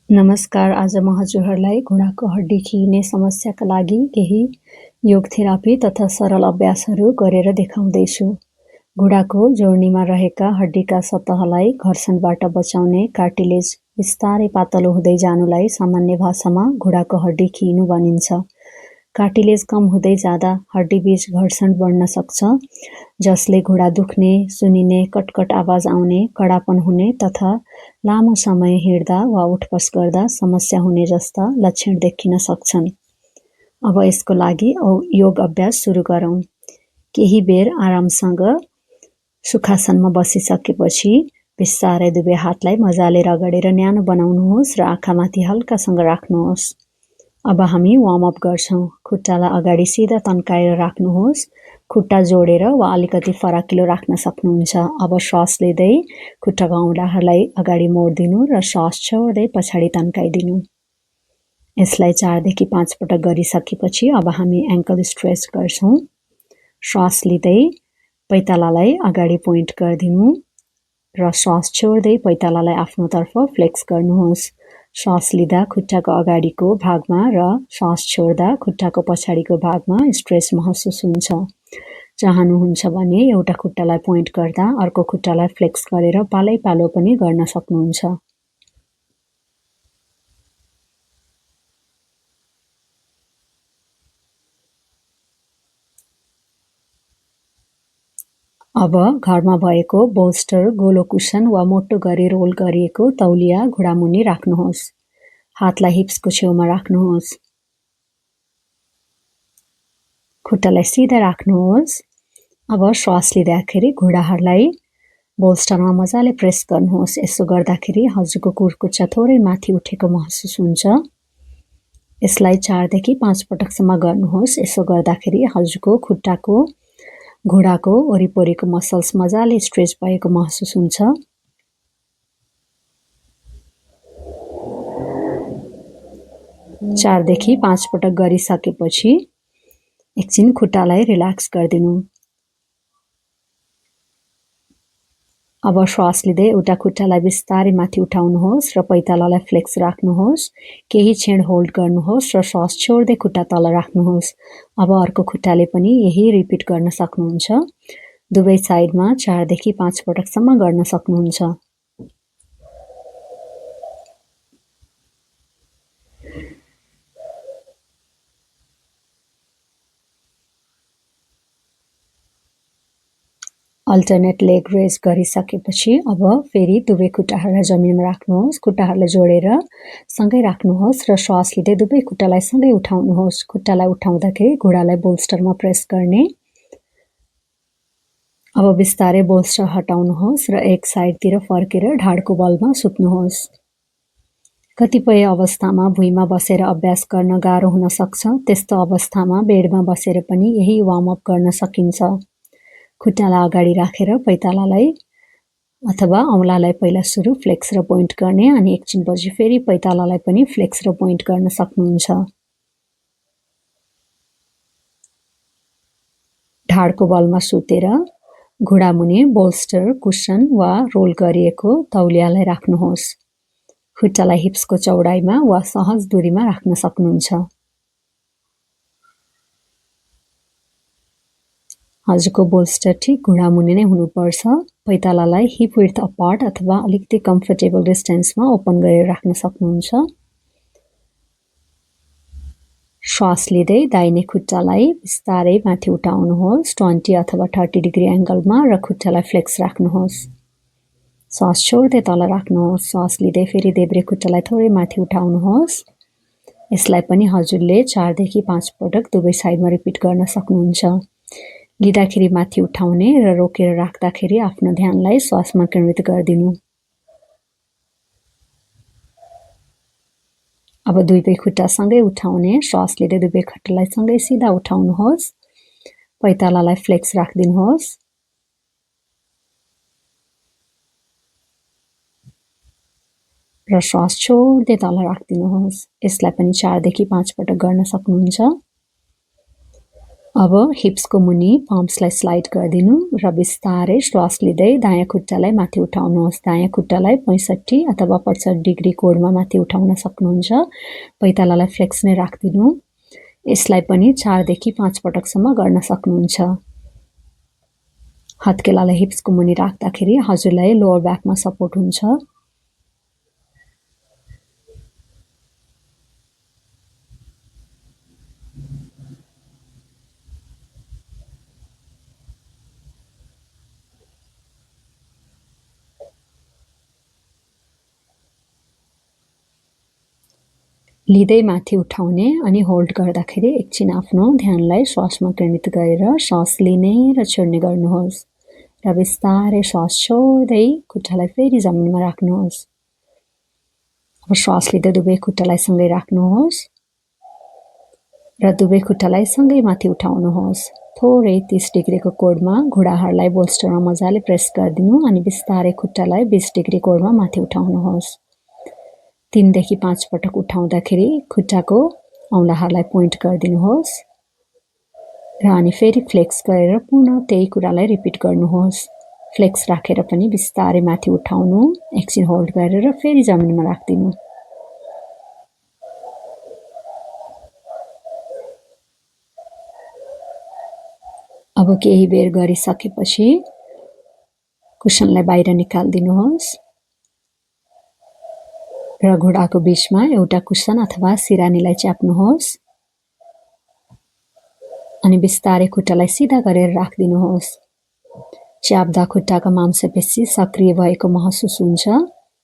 नमस्कार। आज म हजुरहरूलाई घुँडाको हड्डी खिने समस्याका लागि केही योग थेरापी तथा सरल अभ्यासहरू गरेर देखाउँदैछु। घुँडाको जोड्नीमा रहेका हड्डीका सतहलाई घर्षणबाट बचाउने कार्टिलेज बिस्तारै पातलो हुँदै जानुलाई सामान्य भाषामा घुँडाको हड्डी खिनु भनिन्छ। कार्टिलेज कम हुँदै जाँदा हड्डीबीच घर्षण बढ्न सक्छ, जसले घुँडा दुख्ने, सुनिने, कटकट आवाज आउने, कडापन हुने तथा लामो समय हिँड्दा वा उठबस गर्दा समस्या हुने जस्ता लक्षण देखिन सक्छन्। अब यसको लागि योग अभ्यास सुरु गरौँ। केही बेर आरामसँग सुखासनमा बसिसकेपछि बिस्तारै दुवै हातलाई मजाले रगडेर न्यानो बनाउनुहोस् र आँखामाथि हल्कासँग राख्नुहोस्। अब हामी वार्म अप गर्छौँ। खुट्टालाई अगाडि सिधा तन्काएर राख्नुहोस्। खुट्टा जोडेर वा अलिकति फराकिलो राख्न सक्नुहुन्छ। अब श्वास लिँदै खुट्टाको औँलाहरूलाई अगाडि मोडिदिनु र श्वास छोड्दै पछाडि तन्काइदिनु। यसलाई 4 देखि 5 पटक गरिसकेपछि अब हामी एङ्कल स्ट्रेच गर्छौँ। श्वास लिँदै पैतालालाई अगाडि पोइन्ट गरिदिनु र श्वास छोड्दै पैतालालाई आफ्नो तर्फ फ्लेक्स गर्नुहोस्। श्वास लिँदा खुट्टाको अगाडिको भागमा र श्वास छोड्दा खुट्टाको पछाडिको भागमा स्ट्रेच महसुस हुन्छ। चाहनुहुन्छ भने एउटा खुट्टालाई पोइन्ट गर्दा अर्को खुट्टालाई फ्लेक्स गरेर पालै पालो पनि गर्न सक्नुहुन्छ। अब घरमा भएको बोल्स्टर, गोलो कुसन वा मोटो गरी रोल गरिएको तौलिया घुँडामुनि राख्नुहोस्। हातलाई हिप्सको छेउमा राख्नुहोस्। खुट्टालाई सिधा राख्नुहोस्। अब श्वास लिँदाखेरि घुँडाहरूलाई बोल्स्टरमा मजाले प्रेस गर्नुहोस्। यसो गर्दाखेरि हजुरको कुर्कुच्चा थोरै माथि उठेको महसुस हुन्छ। यसलाई 4 देखि 5 पटकसम्म गर्नुहोस्। यसो गर्दाखेरि हजुरको खुट्टाको घुँडाको वरिपरिको मसल्स मजाले स्ट्रेच भएको महसुस हुन्छ। 4 देखि 5 पटक गरिसकेपछि एकछिन खुट्टालाई रिल्याक्स गरिदिनु। अब श्वास लिँदै एउटा खुट्टालाई बिस्तारै माथि उठाउनुहोस् र पैतालालाई फ्लेक्स राख्नुहोस्। केही क्षण होल्ड गर्नुहोस् र श्वास छोड्दै खुट्टा तल राख्नुहोस्। अब अर्को खुट्टाले पनि यही रिपिट गर्न सक्नुहुन्छ। दुवै साइडमा 4 देखि 5 पटकसम्म गर्न सक्नुहुन्छ। अल्टरनेट लेग रेज गरिसकेपछि अब फेरि दुवै खुट्टाहरूलाई जमिनमा राख्नुहोस्। खुट्टाहरूलाई जोडेर सँगै राख्नुहोस् र श्वास लिँदै दुवै खुट्टालाई सँगै उठाउनुहोस्। खुट्टालाई उठाउँदाखेरि घुँडालाई बोल्स्टरमा प्रेस गर्ने। अब बिस्तारै बोल्स्टर हटाउनुहोस् र एक साइडतिर फर्केर ढाडको बलमा सुत्नुहोस्। कतिपय अवस्थामा भुइँमा बसेर अभ्यास गर्न गाह्रो हुन सक्छ। त्यस्तो अवस्थामा बेडमा बसेर पनि यही वार्म अप गर्न सकिन्छ। खुट्टालाई अगाडि राखेर पैतालालाई अथवा औँलालाई पहिला सुरु फ्लेक्स र पोइन्ट गर्ने अनि एकछिनपछि फेरि पैतालालाई पनि फ्लेक्स र पोइन्ट गर्न सक्नुहुन्छ। ढाडको बलमा सुतेर घुँडामुनि बोल्स्टर, कुसन वा रोल गरिएको तौलियालाई राख्नुहोस्। खुट्टालाई हिप्सको चौडाइमा वा सहज दूरीमा राख्न सक्नुहुन्छ। हजुरको बोल्स्टर ठिक घुँडामुनि नै हुनुपर्छ। पैतालालाई हिप विड्थ अपार्ट अथवा अलिकति कम्फर्टेबल डिस्टेन्समा ओपन गरेर राख्न सक्नुहुन्छ। श्वास लिँदै दाहिने खुट्टालाई बिस्तारै माथि उठाउनुहोस् 20 अथवा 30 डिग्री एङ्गलमा र खुट्टालाई फ्लेक्स राख्नुहोस्। श्वास छोड्दै तल राख्नुहोस्। श्वास लिँदै फेरि देब्रे खुट्टालाई थोरै माथि उठाउनुहोस्। यसलाई पनि हजुरले 4 देखि 5 पटक दुवै साइडमा रिपिट गर्न सक्नुहुन्छ। लिँदाखेरि माथि उठाउने र रोकेर राख्दाखेरि आफ्नो ध्यानलाई श्वासमा केन्द्रित गरिदिनु। अब दुवै खुट्टा सँगै उठाउने। श्वास लिँदै दुवै खुट्टालाई सँगै सिधा उठाउनुहोस्। पैतालालाई फ्लेक्स राखिदिनुहोस्। र श्वास छोड्दै तल राखिदिनुहोस्। यसलाई पनि 4 देखि 5 पटक गर्न सक्नुहुन्छ। अब हिप्सको मुनि पम्प्सलाई स्लाइड गरिदिनु र बिस्तारै श्वास लिँदै दायाँ खुट्टालाई माथि उठाउनुहोस्। दायाँ खुट्टालाई 65 अथवा 65 डिग्री कोणमा माथि उठाउन सक्नुहुन्छ। पैतालालाई फ्लेक्स नै राख्दिनु। यसलाई पनि 4 देखि 5 पटकसम्म गर्न सक्नुहुन्छ। हत्केलालाई हिप्सको मुनि राख्दाखेरि हजुरलाई लोअर ब्याकमा सपोर्ट हुन्छ। लिँदै माथि उठाउने अनि होल्ड गर्दाखेरि एकछिन आफ्नो ध्यानलाई श्वासमा केन्द्रित गरेर श्वास लिने र छोड्ने गर्नुहोस् र बिस्तारै श्वास छोड्दै खुट्टालाई फेरि जमिनमा राख्नुहोस्। अब श्वास लिँदै दुवै खुट्टालाई सँगै राख्नुहोस् र दुवै खुट्टालाई सँगै माथि उठाउनुहोस्। थोरै 30 डिग्रीको कोणमा घुँडाहरूलाई बोल्स्टरमा मजाले प्रेस गरिदिनु अनि बिस्तारै खुट्टालाई 20 डिग्री कोणमा माथि उठाउनुहोस्। 3 देखि 5 पटक उठाउँदाखेरि खुट्टाको औँलाहरूलाई पोइन्ट गरिदिनुहोस् र अनि फेरि फ्लेक्स गरेर पुनः त्यही कुरालाई रिपिट गर्नुहोस्। फ्लेक्स राखेर पनि बिस्तारै माथि उठाउनु, एकछिन होल्ड गरेर फेरि जमिनमा राख्दिनु। अब केही बेर गरिसकेपछि कुसनलाई बाहिर निकाल्दिनुहोस् र घुँडाको बीचमा एउटा कुसन अथवा सिरानीलाई च्याप्नुहोस् अनि बिस्तारै खुट्टालाई सिधा गरेर राख्दिनुहोस्। च्याप्दा खुट्टाको मांसपेशी सक्रिय भएको महसुस हुन्छ।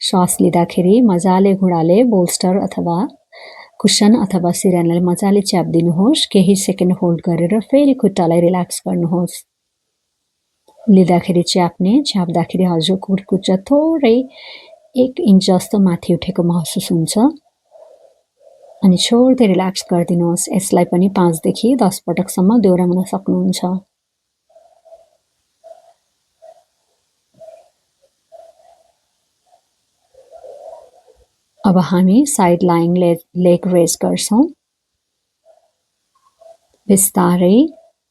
श्वास लिँदाखेरि मजाले घुँडाले बोल्स्टर अथवा कुसन अथवा सिरानीलाई मजाले च्याप्दिनुहोस्। केही सेकेन्ड होल्ड गरेर फेरि खुट्टालाई रिल्याक्स गर्नुहोस्। लिँदाखेरि च्याप्दाखेरि हजुरको खुट्टा थोरै 1 इन्च जस्तो माथि उठेको महसुस हुन्छ अनि छोड्दै रिल्याक्स गरिदिनुहोस्। यसलाई पनि 5 देखि 10 पटकसम्म दोहोऱ्याउन सक्नुहुन्छ। अब हामी साइड लाइङ लेग रेज गर्छौं। बिस्तारै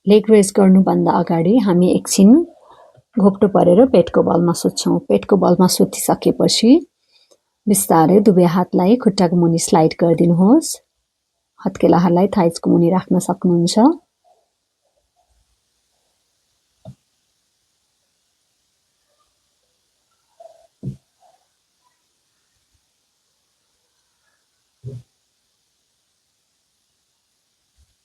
लेग रेज गर्नुभन्दा अगाडि हामी एकछिन घोप्टो परेर पेटको बलमा सुत्छौं। पेटको बलमा सुतिसकेपछि बिस्तारै दुवै हातलाई खुट्टाको मुनि स्लाइड गरिदिनुहोस्। हत्केलाहरूलाई थाइजको मुनि राख्न सक्नुहुन्छ।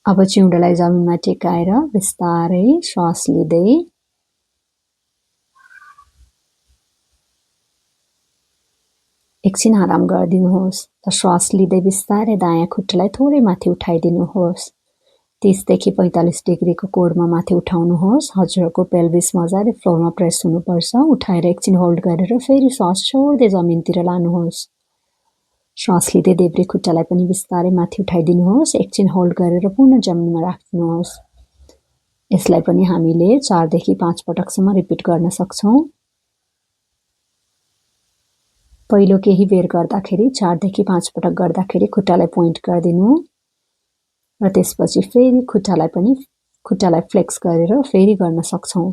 अब चिउडालाई जमिनमा टेकाएर बिस्तारै श्वास लिँदै एकछिन आराम गरिदिनुहोस् र श्वास लिँदै बिस्तारै दायाँ खुट्टालाई थोरै माथि उठाइदिनुहोस्। 30 देखि 45 डिग्रीको कोणमा माथि उठाउनुहोस्। हजुरको पेल्भिस मजाले फ्लोरमा प्रेस हुनुपर्छ। उठाएर एकछिन होल्ड गरेर फेरि श्वास छोड्दै जमिनतिर लानुहोस्। श्वास लिँदै देब्रे खुट्टालाई पनि बिस्तारै माथि उठाइदिनुहोस्। एकछिन होल्ड गरेर पुनः जमिनमा राख्नुहोस्। यसलाई पनि हामीले 4 देखि 5 पटकसम्म रिपिट गर्न सक्छौं। पहिलो केही बेर गर्दाखेरि 4 देखि 5 पटक गर्दाखेरि खुट्टालाई पोइन्ट गरिदिनु र त्यसपछि फेरि खुट्टालाई फ्लेक्स गरेर फेरि गर्न सक्छौं।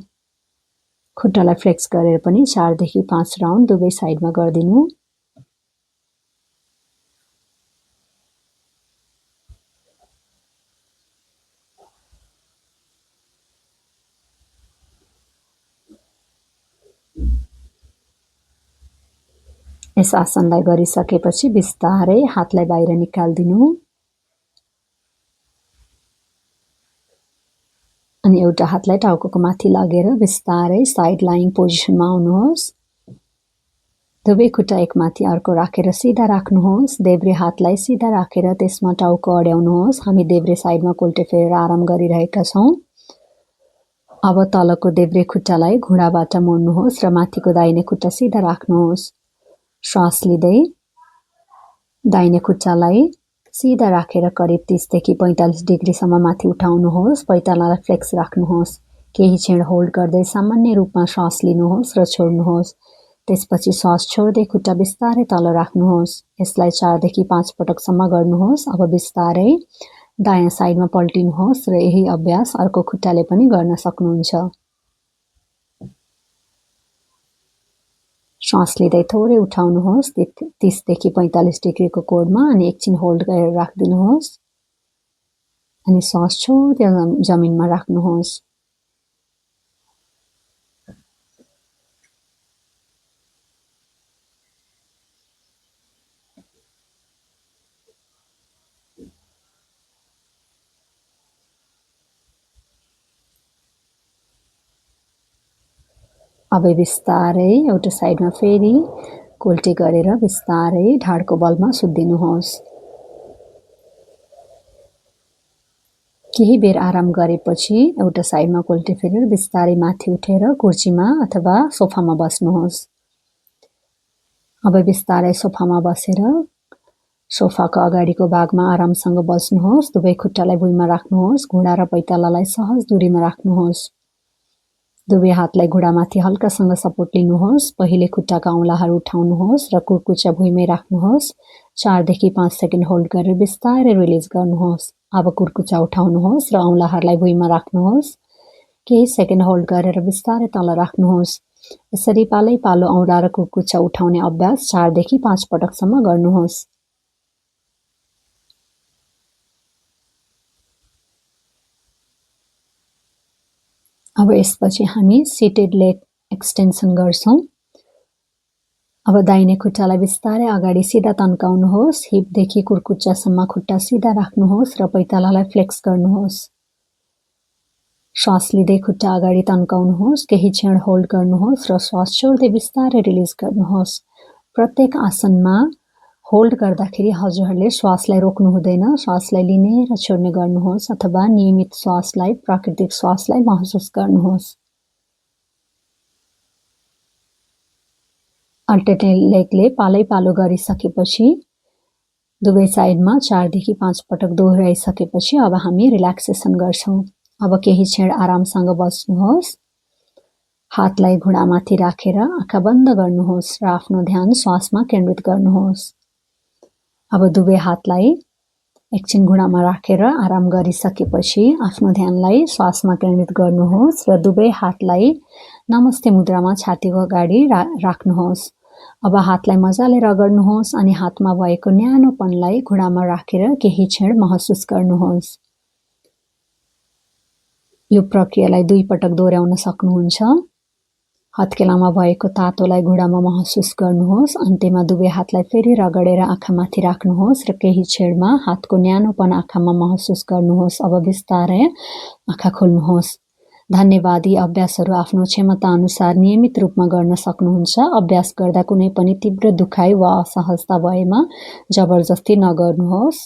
खुट्टालाई फ्लेक्स गरेर पनि 4 देखि 5 राउन्ड दुवै साइडमा गरिदिनु। यस आसनलाई गरिसकेपछि बिस्तारै हातलाई बाहिर निकाल्दिनु अनि एउटा हातलाई टाउकोको माथि लगेर बिस्तारै साइड लाइङ पोजिसनमा आउनुहोस्। दुवै खुट्टा एकमाथि अर्को राखेर सिधा राख्नुहोस्। देब्रे हातलाई सिधा राखेर त्यसमा टाउको अड्याउनुहोस्। हामी देब्रे साइडमा कोल्टे फेरेर आराम गरिरहेका छौं। अब तलको देब्रे खुट्टालाई घुँडाबाट मोड्नुहोस् र माथिको दाहिने खुट्टा सिधा राख्नुहोस्। श्वास लिँदै दाहिने खुट्टालाई सिधा राखेर करिब 30 देखि 45 डिग्रीसम्म माथि उठाउनुहोस्। पैतालालाई फ्लेक्स राख्नुहोस्। केही क्षण होल्ड गर्दै सामान्य रूपमा श्वास लिनुहोस् र छोड्नुहोस्। त्यसपछि श्वास छोड्दै खुट्टा बिस्तारै तल राख्नुहोस्। यसलाई 4 देखि 5 पटकसम्म गर्नुहोस्। अब बिस्तारै दायाँ साइडमा पल्टिनुहोस् र यही अभ्यास अर्को खुट्टाले पनि गर्न सक्नुहुन्छ। श्वास लिँदै थोरै उठाउनुहोस् 30 देखि 45 डिग्रीको कोणमा अनि एकछिन होल्ड गरेर राखिदिनुहोस् अनि श्वास छोड्दै जमिनमा राख्नुहोस्। अब बिस्तारै एउटा साइडमा फेरि कोल्टे गरेर बिस्तारै ढाडको बलमा सुत्दिनुहोस्। केही बेर आराम गरेपछि एउटा साइडमा कोल्टे फेरेर बिस्तारै माथि उठेर कुर्सीमा अथवा सोफामा बस्नुहोस्। अब बिस्तारै सोफामा बसेर सोफाको अगाडिको भागमा आरामसँग बस्नुहोस्। दुवै खुट्टालाई भुइँमा राख्नुहोस्। घुँडा र पैतालालाई सहज दूरीमा राख्नुहोस्। दुवै हातलाई घुँडामाथि हल्कासँग सपोर्ट लिनुहोस्। पहिले खुट्टाका औँलाहरू उठाउनुहोस् र कुर्कुच्चा भुइँमै राख्नुहोस्। 4 देखि 5 सेकेन्ड होल्ड गरेर बिस्तारै रिलिज गर्नुहोस्। अब कुर्कुच्चा उठाउनुहोस् र औँलाहरूलाई भुइँमा राख्नुहोस्। केही सेकेन्ड होल्ड गरेर बिस्तारै तल राख्नुहोस्। यसरी पालै पालो औँला र कुर्कुच्चा उठाउने अभ्यास 4 देखि 5 पटकसम्म गर्नुहोस्। अब यसपछि हामी सिटेड लेग एक्सटेन्सन गर्छौं। अब दाहिने खुट्टालाई बिस्तारै अगाडि सिधा तन्काउनुहोस्। हिपदेखि कुर्कुच्चासम्म खुट्टा सिधा राख्नुहोस् र पैतालालाई फ्लेक्स गर्नुहोस्। श्वास लिँदै खुट्टा अगाडि तन्काउनुहोस्। केही क्षण होल्ड गर्नुहोस् र श्वास छोड्दै बिस्तारै रिलिज गर्नुहोस्। प्रत्येक आसनमा होल्ड गर्दाखेरि हजुरहरूले श्वासलाई रोक्नु हुँदैन। श्वासलाई लिने र छोड्ने गर्नुहोस् अथवा नियमित श्वासलाई प्राकृतिक श्वासलाई महसुस गर्नुहोस्। अल्टरनेट लेगले पालै पालो गरिसकेपछि दुवै साइडमा 4 देखि 5 पटक दोहोऱ्याइसकेपछि अब हामी रिल्याक्सेसन गर्छौं। अब केही क्षण आरामसँग बस्नुहोस्। हातलाई घुँडामाथि राखेर आँखा बन्द गर्नुहोस् र आफ्नो ध्यान श्वासमा केन्द्रित गर्नुहोस्। अब दुवै हातलाई एकछिन घुँडामा राखेर आराम गरिसकेपछि आफ्नो ध्यानलाई श्वासमा केन्द्रित गर्नुहोस् र दुवै हातलाई नमस्ते मुद्रामा छातीको अगाडि राख्नुहोस्। अब हातलाई मजाले रगड्नुहोस् अनि हातमा भएको न्यानोपनलाई घुँडामा राखेर केही क्षण महसुस गर्नुहोस्। यो प्रक्रियालाई 2 पटक दोहोर्याउन सक्नुहुन्छ। हत्केलामा भएको तातोलाई घुँडामा महसुस गर्नुहोस्। अन्त्यमा दुवै हातलाई फेरि रगडेर आँखामाथि राख्नुहोस् र केही क्षणमा हातको न्यानोपन आँखामा महसुस गर्नुहोस्। अब बिस्तारै आँखा खोल्नुहोस्। धन्यवाद। यी अभ्यासहरू आफ्नो क्षमता अनुसार नियमित रूपमा गर्न सक्नुहुन्छ। अभ्यास गर्दा कुनै पनि तीव्र दुखाइ वा असहजता भएमा जबरजस्ती नगर्नुहोस्।